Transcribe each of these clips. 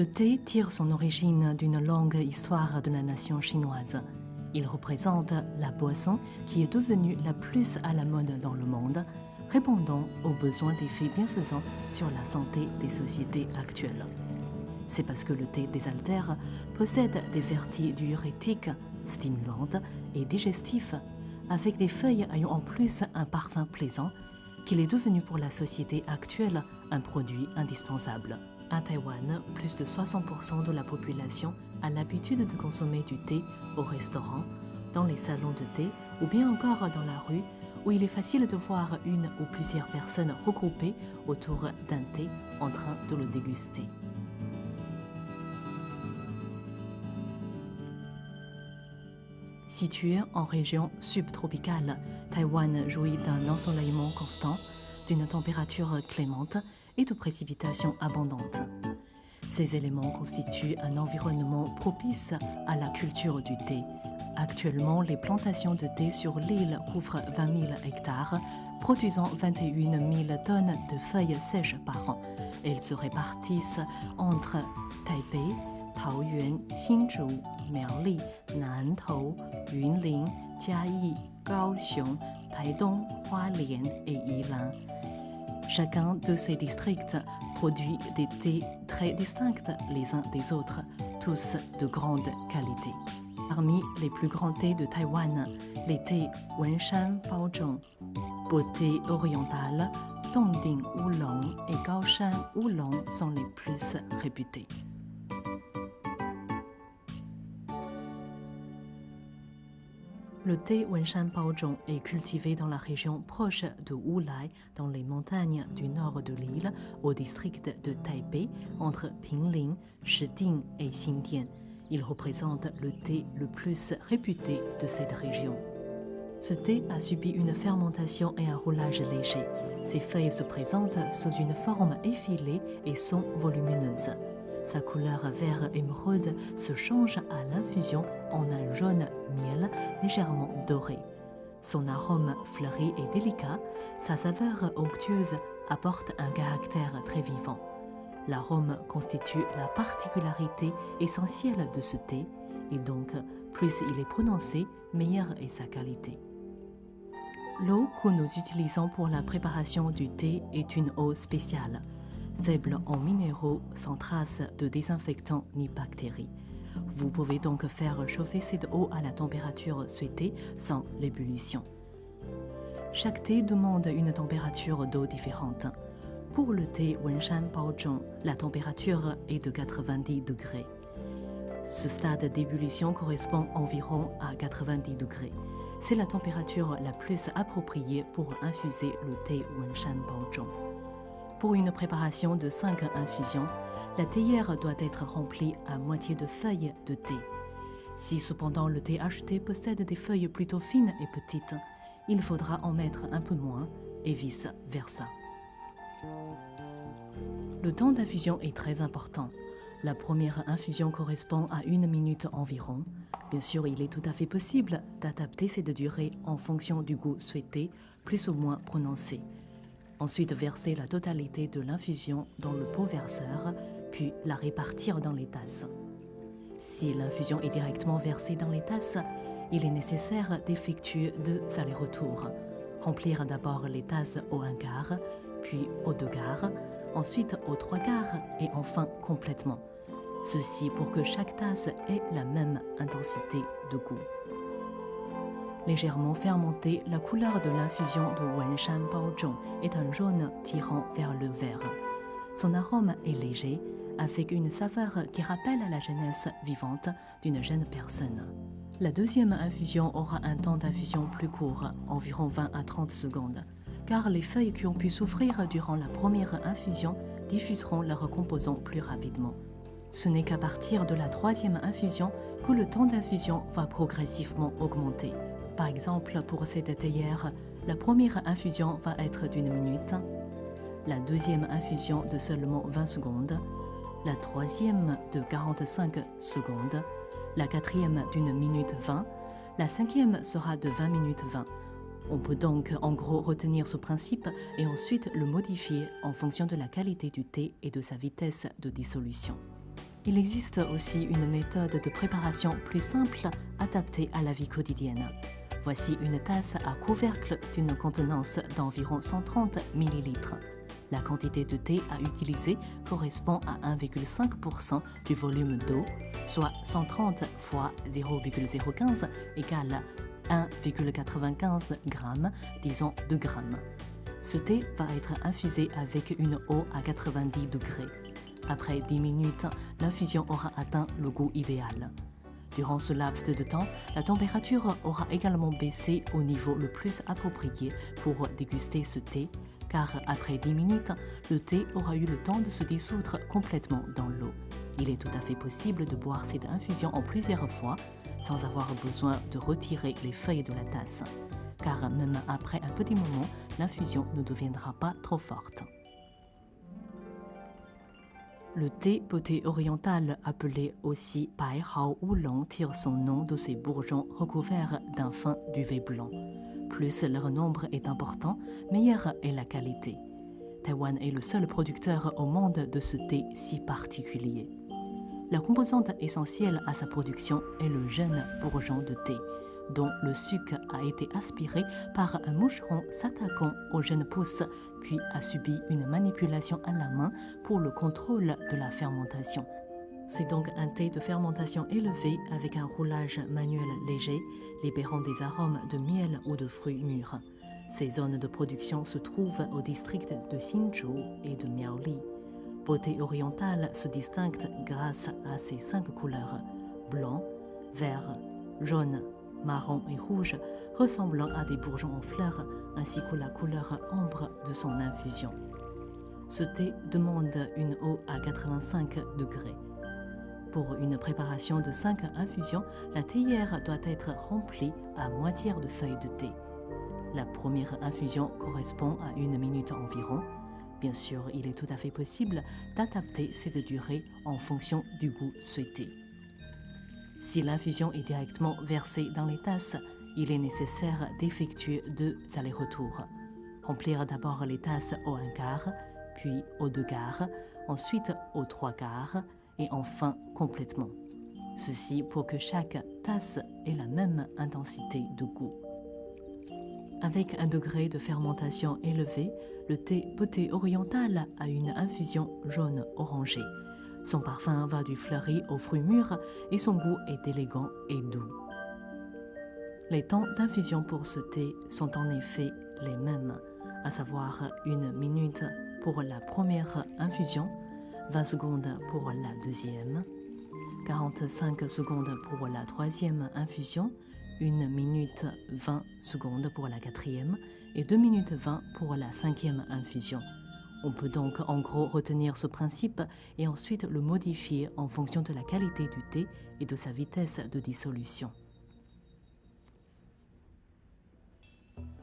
Le thé tire son origine d'une longue histoire de la nation chinoise. Il représente la boisson qui est devenue la plus à la mode dans le monde, répondant aux besoins d'effets bienfaisants sur la santé des sociétés actuelles. C'est parce que le thé désaltère possède des vertus diurétiques, stimulantes et digestives, avec des feuilles ayant en plus un parfum plaisant, qu'il est devenu pour la société actuelle un produit indispensable. À Taïwan, plus de 60% de la population a l'habitude de consommer du thé au restaurant, dans les salons de thé ou bien encore dans la rue, où il est facile de voir une ou plusieurs personnes regroupées autour d'un thé en train de le déguster. Située en région subtropicale, Taïwan jouit d'un ensoleillement constant, d'une température clémente et de précipitations abondantes. Ces éléments constituent un environnement propice à la culture du thé. Actuellement, les plantations de thé sur l'île couvrent 20 000 hectares, produisant 21 000 tonnes de feuilles sèches par an. Elles se répartissent entre Taipei, Taoyuan, Hsinchu, Miaoli, Nantou, Yunlin, Jiayi, Kaohsiung, Taidong, Hualien et Yilan. Chacun de ces districts produit des thés très distincts les uns des autres, tous de grande qualité. Parmi les plus grands thés de Taïwan, les thés Wenshan Baozhong, Beauté orientale, Dongding Oolong et Gaoshan Oolong sont les plus réputés. Le thé Wenshan Baozhong est cultivé dans la région proche de Wulai, dans les montagnes du nord de l'île, au district de Taipei, entre Pinling, Shiding et Xindian. Il représente le thé le plus réputé de cette région. Ce thé a subi une fermentation et un roulage léger. Ses feuilles se présentent sous une forme effilée et sont volumineuses. Sa couleur vert émeraude se change à l'infusion en un jaune miel légèrement doré. Son arôme fleuri et délicat, sa saveur onctueuse apporte un caractère très vivant. L'arôme constitue la particularité essentielle de ce thé, et donc plus il est prononcé, meilleure est sa qualité. L'eau que nous utilisons pour la préparation du thé est une eau spéciale, faible en minéraux, sans trace de désinfectants ni bactéries. Vous pouvez donc faire chauffer cette eau à la température souhaitée sans l'ébullition. Chaque thé demande une température d'eau différente. Pour le thé Wenshan Baozhong, la température est de 90 degrés. Ce stade d'ébullition correspond environ à 90 degrés. C'est la température la plus appropriée pour infuser le thé Wenshan Baozhong. Pour une préparation de 5 infusions, la théière doit être remplie à moitié de feuilles de thé. Si cependant le thé acheté possède des feuilles plutôt fines et petites, il faudra en mettre un peu moins et vice-versa. Le temps d'infusion est très important. La première infusion correspond à 1 minute environ. Bien sûr, il est tout à fait possible d'adapter cette durée en fonction du goût souhaité, plus ou moins prononcé. Ensuite, verser la totalité de l'infusion dans le pot verseur, puis la répartir dans les tasses. Si l'infusion est directement versée dans les tasses, il est nécessaire d'effectuer 2 allers-retours. Remplir d'abord les tasses aux 1 quart, puis aux 2 quarts, ensuite aux 3 quarts et enfin complètement. Ceci pour que chaque tasse ait la même intensité de goût. Légèrement fermentée, la couleur de l'infusion de Wenshan Baozhong est un jaune tirant vers le vert. Son arôme est léger, avec une saveur qui rappelle la jeunesse vivante d'une jeune personne. La deuxième infusion aura un temps d'infusion plus court, environ 20 à 30 secondes, car les feuilles qui ont pu souffrir durant la première infusion diffuseront leurs composants plus rapidement. Ce n'est qu'à partir de la troisième infusion que le temps d'infusion va progressivement augmenter. Par exemple, pour cette théière, la première infusion va être d'1 minute, la deuxième infusion de seulement 20 secondes, la troisième de 45 secondes, la quatrième d'1 minute 20, la cinquième sera de 20 minutes 20. On peut donc en gros retenir ce principe et ensuite le modifier en fonction de la qualité du thé et de sa vitesse de dissolution. Il existe aussi une méthode de préparation plus simple adaptée à la vie quotidienne. Voici une tasse à couvercle d'une contenance d'environ 130 ml. La quantité de thé à utiliser correspond à 1,5% du volume d'eau, soit 130 fois 0,015 égale 1,95 g, disons 2 g. Ce thé va être infusé avec une eau à 90 degrés. Après 10 minutes, l'infusion aura atteint le goût idéal. Durant ce laps de temps, la température aura également baissé au niveau le plus approprié pour déguster ce thé, car après 10 minutes, le thé aura eu le temps de se dissoudre complètement dans l'eau. Il est tout à fait possible de boire cette infusion en plusieurs fois, sans avoir besoin de retirer les feuilles de la tasse, car même après un petit moment, l'infusion ne deviendra pas trop forte. Le thé beauté orientale, appelé aussi Bai Hao Oolong, tire son nom de ses bourgeons recouverts d'un fin duvet blanc. Plus leur nombre est important, meilleure est la qualité. Taïwan est le seul producteur au monde de ce thé si particulier. La composante essentielle à sa production est le jeune bourgeon de thé, dont le sucre a été aspiré par un moucheron s'attaquant aux jeunes pousses, puis a subi une manipulation à la main pour le contrôle de la fermentation. C'est donc un thé de fermentation élevée avec un roulage manuel léger, libérant des arômes de miel ou de fruits mûrs. Ces zones de production se trouvent au district de Hsinchu et de Miaoli. Beauté orientale se distingue grâce à ses 5 couleurs, blanc, vert, jaune, marron et rouge, ressemblant à des bourgeons en fleurs, ainsi que la couleur ambre de son infusion. Ce thé demande une eau à 85 degrés. Pour une préparation de 5 infusions, la théière doit être remplie à moitié de feuilles de thé. La première infusion correspond à 1 minute environ. Bien sûr, il est tout à fait possible d'adapter cette durée en fonction du goût souhaité. Si l'infusion est directement versée dans les tasses, il est nécessaire d'effectuer 2 allers-retours. Remplir d'abord les tasses au 1 quart, puis au 2 quarts, ensuite au 3 quarts et enfin complètement. Ceci pour que chaque tasse ait la même intensité de goût. Avec un degré de fermentation élevé, le thé beauté orientale a une infusion jaune-orangé. Son parfum va du fleuri aux fruits mûrs et son goût est élégant et doux. Les temps d'infusion pour ce thé sont en effet les mêmes, à savoir 1 minute pour la première infusion, 20 secondes pour la deuxième, 45 secondes pour la troisième infusion, 1 minute 20 secondes pour la quatrième et 2 minutes 20 pour la cinquième infusion. On peut donc en gros retenir ce principe et ensuite le modifier en fonction de la qualité du thé et de sa vitesse de dissolution.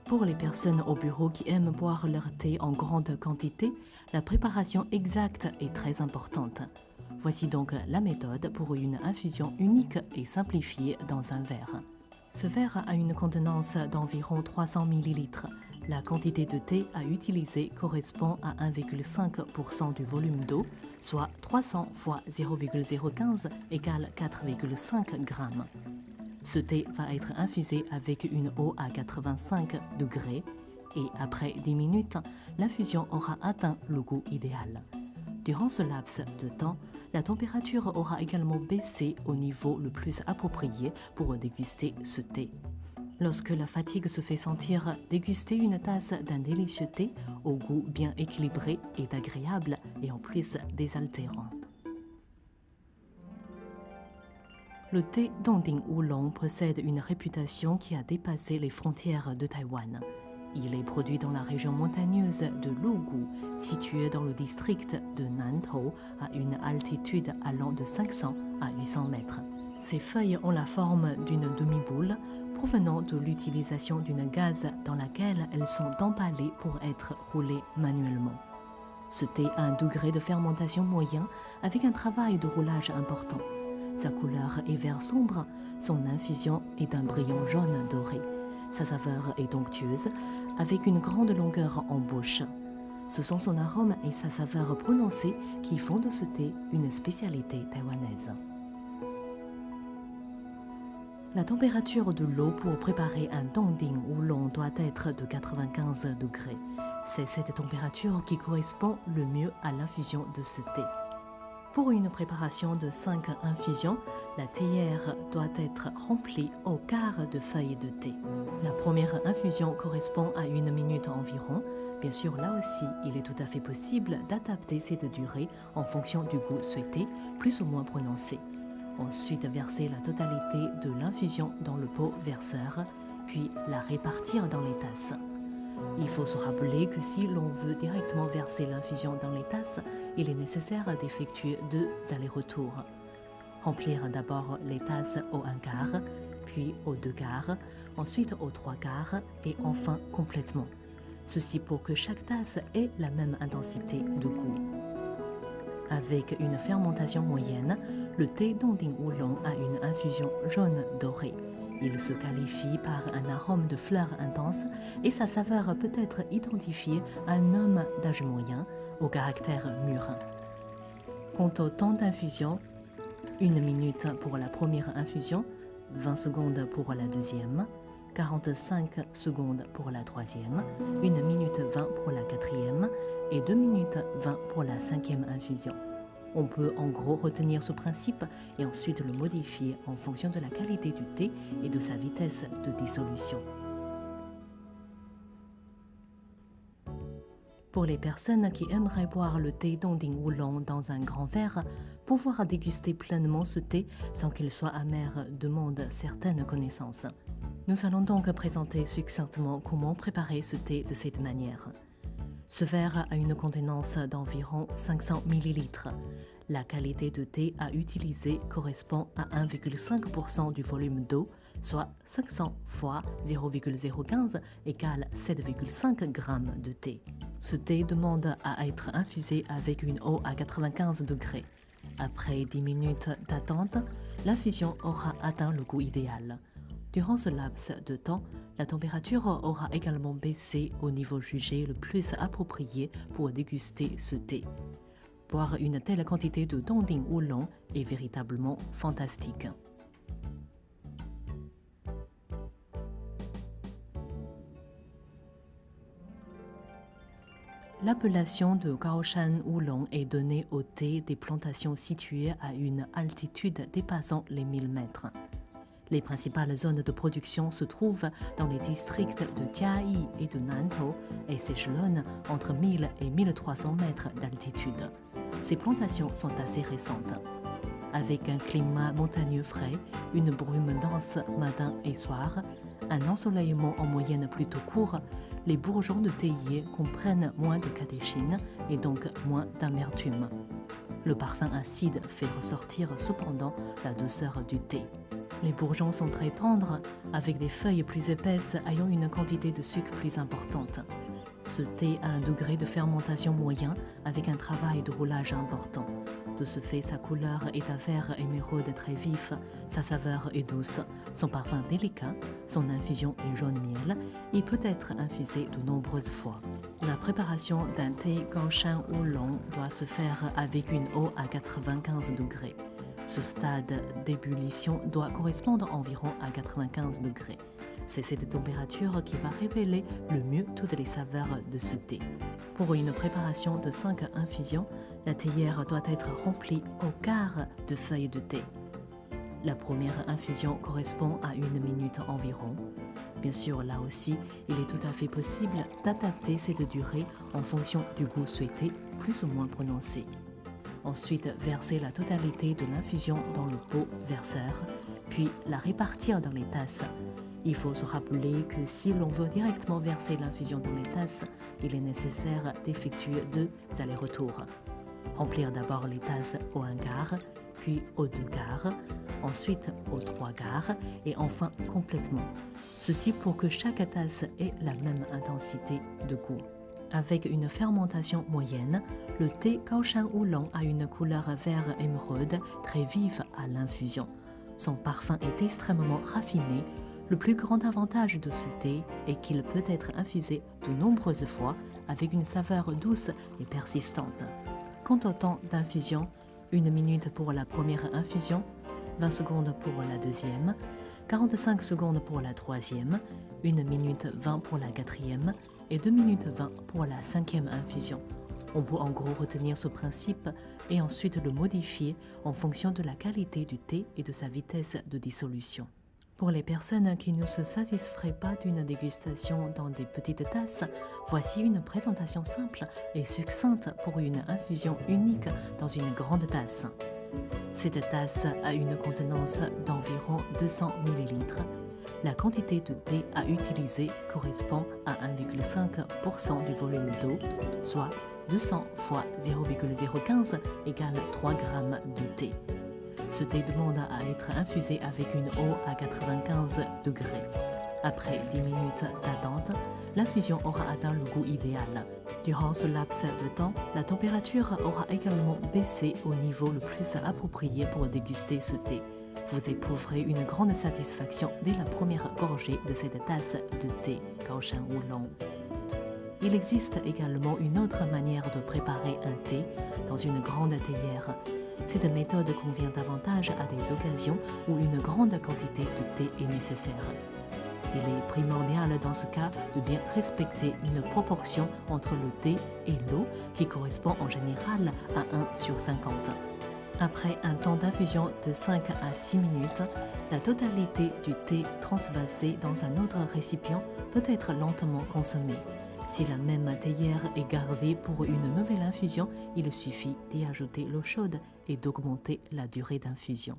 Pour les personnes au bureau qui aiment boire leur thé en grande quantité, la préparation exacte est très importante. Voici donc la méthode pour une infusion unique et simplifiée dans un verre. Ce verre a une contenance d'environ 300 ml. La quantité de thé à utiliser correspond à 1,5% du volume d'eau, soit 300 fois 0,015 égale 4,5 g. Ce thé va être infusé avec une eau à 85 degrés et après 10 minutes, l'infusion aura atteint le goût idéal. Durant ce laps de temps, la température aura également baissé au niveau le plus approprié pour déguster ce thé. Lorsque la fatigue se fait sentir, dégustez une tasse d'un délicieux thé au goût bien équilibré et agréable et en plus désaltérant. Le thé Dongding Oolong possède une réputation qui a dépassé les frontières de Taïwan. Il est produit dans la région montagneuse de Lugu, située dans le district de Nantou, à une altitude allant de 500 à 800 mètres. Ses feuilles ont la forme d'une demi-boule, provenant de l'utilisation d'une gaze dans laquelle elles sont emballées pour être roulées manuellement. Ce thé a un degré de fermentation moyen avec un travail de roulage important. Sa couleur est vert sombre, son infusion est d'un brillant jaune doré. Sa saveur est onctueuse, avec une grande longueur en bouche. Ce sont son arôme et sa saveur prononcée qui font de ce thé une spécialité taïwanaise. La température de l'eau pour préparer un dongding oolong doit être de 95 degrés. C'est cette température qui correspond le mieux à l'infusion de ce thé. Pour une préparation de 5 infusions, la théière doit être remplie au quart de feuilles de thé. La première infusion correspond à 1 minute environ. Bien sûr, là aussi, il est tout à fait possible d'adapter cette durée en fonction du goût souhaité, plus ou moins prononcé. Ensuite, verser la totalité de l'infusion dans le pot verseur, puis la répartir dans les tasses. Il faut se rappeler que si l'on veut directement verser l'infusion dans les tasses, il est nécessaire d'effectuer 2 allers-retours. Remplir d'abord les tasses au 1 quart, puis au 2 quarts, ensuite au 3 quarts et enfin complètement. Ceci pour que chaque tasse ait la même intensité de goût. Avec une fermentation moyenne, le thé dongding oolong a une infusion jaune dorée. Il se qualifie par un arôme de fleurs intense et sa saveur peut être identifiée à un homme d'âge moyen, au caractère mûr. Quant au temps d'infusion, 1 minute pour la première infusion, 20 secondes pour la deuxième, 45 secondes pour la troisième, 1 minute 20 pour la quatrième et 2 minutes 20 pour la 5e infusion. On peut en gros retenir ce principe et ensuite le modifier en fonction de la qualité du thé et de sa vitesse de dissolution. Pour les personnes qui aimeraient boire le thé dongding oolong dans un grand verre, pouvoir déguster pleinement ce thé sans qu'il soit amer demande certaines connaissances. Nous allons donc présenter succinctement comment préparer ce thé de cette manière. Ce verre a une contenance d'environ 500 ml. La qualité de thé à utiliser correspond à 1,5% du volume d'eau, soit 500 fois 0,015 égale 7,5 g de thé. Ce thé demande à être infusé avec une eau à 95 degrés. Après 10 minutes d'attente, l'infusion aura atteint le goût idéal. Durant ce laps de temps, la température aura également baissé au niveau jugé le plus approprié pour déguster ce thé. Boire une telle quantité de dongding oolong est véritablement fantastique. L'appellation de Gaoshan Oolong est donnée au thé des plantations situées à une altitude dépassant les 1000 mètres. Les principales zones de production se trouvent dans les districts de Jiayi et de Nantou et s'échelonnent entre 1000 et 1300 mètres d'altitude. Ces plantations sont assez récentes. Avec un climat montagneux frais, une brume dense matin et soir, un ensoleillement en moyenne plutôt court, les bourgeons de théier comprennent moins de catéchine et donc moins d'amertume. Le parfum acide fait ressortir cependant la douceur du thé. Les bourgeons sont très tendres, avec des feuilles plus épaisses ayant une quantité de sucre plus importante. Ce thé a un degré de fermentation moyen avec un travail de roulage important. De ce fait, sa couleur est un vert émeraude très vif, sa saveur est douce, son parfum délicat, son infusion est jaune miel et peut être infusé de nombreuses fois. La préparation d'un thé Gaoshan Oolong doit se faire avec une eau à 95 degrés. Ce stade d'ébullition doit correspondre environ à 95 degrés. C'est cette température qui va révéler le mieux toutes les saveurs de ce thé. Pour une préparation de 5 infusions, la théière doit être remplie au quart de feuilles de thé. La première infusion correspond à 1 minute environ. Bien sûr, là aussi, il est tout à fait possible d'adapter cette durée en fonction du goût souhaité, plus ou moins prononcé. Ensuite, verser la totalité de l'infusion dans le pot verseur, puis la répartir dans les tasses. Il faut se rappeler que si l'on veut directement verser l'infusion dans les tasses, il est nécessaire d'effectuer 2 allers-retours. Remplir d'abord les tasses au 1 quart, puis au 2 quarts, ensuite au 3 quarts et enfin complètement. Ceci pour que chaque tasse ait la même intensité de goût. Avec une fermentation moyenne, le thé Gaoshan Oolong a une couleur vert émeraude très vive à l'infusion. Son parfum est extrêmement raffiné, Le plus grand avantage de ce thé est qu'il peut être infusé de nombreuses fois avec une saveur douce et persistante. Quant au temps d'infusion, 1 minute pour la première infusion, 20 secondes pour la deuxième, 45 secondes pour la troisième, 1 minute 20 pour la quatrième et 2 minutes 20 pour la cinquième infusion. On peut en gros retenir ce principe et ensuite le modifier en fonction de la qualité du thé et de sa vitesse de dissolution. Pour les personnes qui ne se satisferaient pas d'une dégustation dans des petites tasses, voici une présentation simple et succincte pour une infusion unique dans une grande tasse. Cette tasse a une contenance d'environ 200 ml. La quantité de thé à utiliser correspond à 1,5% du volume d'eau, soit 200 fois 0,015 égale 3 g de thé. Ce thé demande à être infusé avec une eau à 95 degrés. Après 10 minutes d'attente, l'infusion aura atteint le goût idéal. Durant ce laps de temps, la température aura également baissé au niveau le plus approprié pour déguster ce thé. Vous éprouverez une grande satisfaction dès la première gorgée de cette tasse de thé Kaoshan Oolong. Il existe également une autre manière de préparer un thé dans une grande théière. Cette méthode convient davantage à des occasions où une grande quantité de thé est nécessaire. Il est primordial dans ce cas de bien respecter une proportion entre le thé et l'eau qui correspond en général à 1/50. Après un temps d'infusion de 5 à 6 minutes, la totalité du thé transvasé dans un autre récipient peut être lentement consommée. Si la même théière est gardée pour une nouvelle infusion, il suffit d'y ajouter l'eau chaude et d'augmenter la durée d'infusion.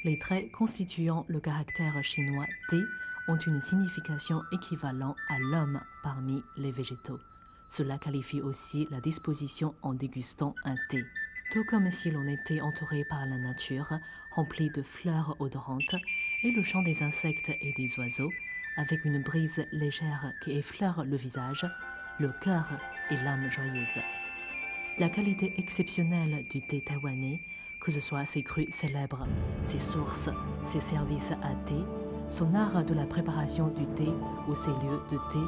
Les traits constituant le caractère chinois thé ont une signification équivalente à l'homme parmi les végétaux. Cela qualifie aussi la disposition en dégustant un thé. Tout comme si l'on était entouré par la nature, rempli de fleurs odorantes, et le chant des insectes et des oiseaux, avec une brise légère qui effleure le visage, le cœur et l'âme joyeuse. La qualité exceptionnelle du thé taïwanais, que ce soit ses crus célèbres, ses sources, ses services à thé, son art de la préparation du thé ou ses lieux de thé,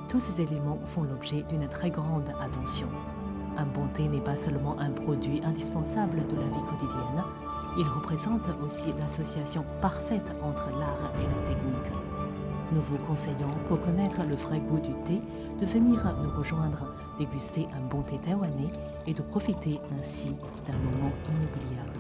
tous ces éléments font l'objet d'une très grande attention. Un bon thé n'est pas seulement un produit indispensable de la vie quotidienne, il représente aussi l'association parfaite entre l'art et la technique. Nous vous conseillons, pour connaître le vrai goût du thé, de venir nous rejoindre, déguster un bon thé taïwanais et de profiter ainsi d'un moment inoubliable.